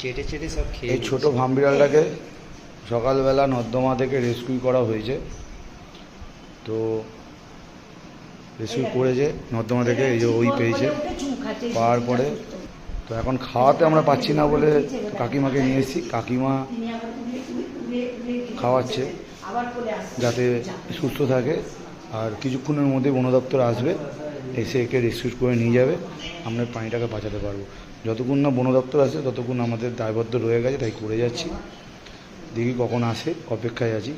চেটে চেটে সব খেয়ে এই ছোট ভামবিড়ালটাকে সকালবেলা নর্দমা থেকে রেস্কিউ করা হয়েছে। তো রেস্কিউ করেছে নর্দমা থেকে, এই যে ওই পেয়েছে, পাওয়ার পরে তো এখন খাওয়াতে আমরা পাচ্ছি না বলে কাকিমাকে নিয়ে এসেছি। কাকিমা খাওয়াচ্ছে যাতে সুস্থ থাকে। আর কিছুক্ষণের মধ্যে বন দপ্তর আসবে, এসে একে রেস্কিউ করে নিয়ে যাবে। আমরা প্রাণীটাকে বাঁচাতে পারবো। যতক্ষণ না বন দপ্তর আসে ততক্ষণ আমাদের দায়বদ্ধ রয়ে গেছে, তাই করে যাচ্ছি। দেখি কখন আসে, অপেক্ষায় আছি।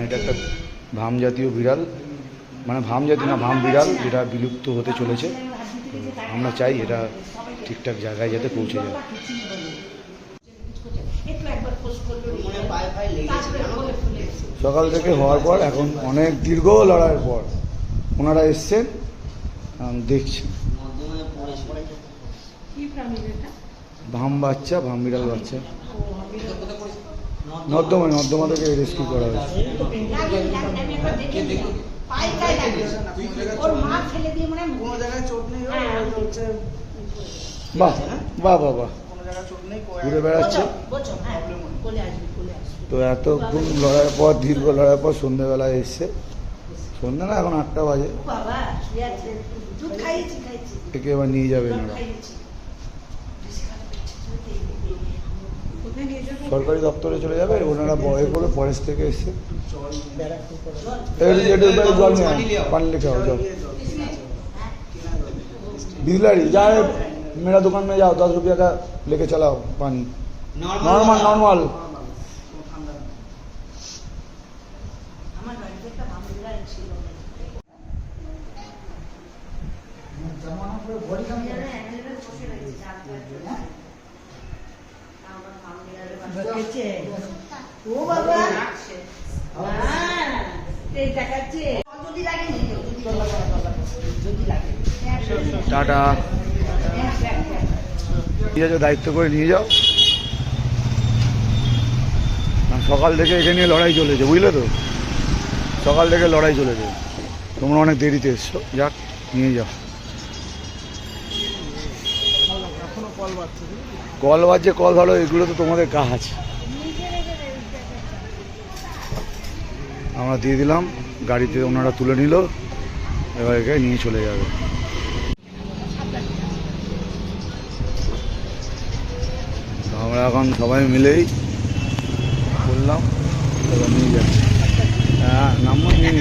এটা একটা ভাম জাতীয় বিড়াল, মানে ভাম জাতীয় না, ভাম বিড়াল, যেটা বিলুপ্ত হতে চলেছে। আমরা চাই এটা ঠিকঠাক জায়গায় যাতে পৌঁছে যায়। সকাল থেকে হওয়ার পর এখন অনেক দীর্ঘ লড়াইয়ের পর ওনারা এসছেন, দেখছি। ভাম বাচ্চা, ভাম বিড়াল বাচ্চা নর্দমা থেকে রেস্কিউ করা হয়েছে। বাহ বাহ বাহ বাহ, ঘুরে বেড়াচ্ছে। তো এতক্ষণ লড়াইয়ের পর, দীর্ঘ লড়াইয়ের পর সন্ধ্যেবেলায় এসছে। সন্ধ্যে না, এখন 8টা বাজে। একে এবার নিয়ে যাবেন ওরা। সরকারি দপ্তরে চলে যাবে ওনারা, বয়ে করে ফরেস্ট থেকে এসছে। জল নিয়ে পানি लेके आओ, जाओ बिजलरी जाए, मेरा दुकान में जाओ, 10 रुपया का लेके चलाओ पानी, नॉर्मल नॉर्मल। টাটা, ঠিক আছে, দায়িত্ব করে নিয়ে যাও। সকাল থেকে এখানে নিয়ে লড়াই চলেছে, বুঝলে তো, সকাল থেকে লড়াই চলেছে। তোমরা অনেক দেরিতে এসছো, যাক নিয়ে যাও। কল বাজছে, কল ভালো, এগুলো তো তোমাদের কাজ। আমরা দিয়ে দিলাম, গাড়িতে ওনারা তুলে নিল, এবার একে নিয়ে চলে যাবে। আমরা এখন সবাই মিলেই বললাম, এবার নিয়ে যাচ্ছি। হ্যাঁ, নাম্বার নিয়ে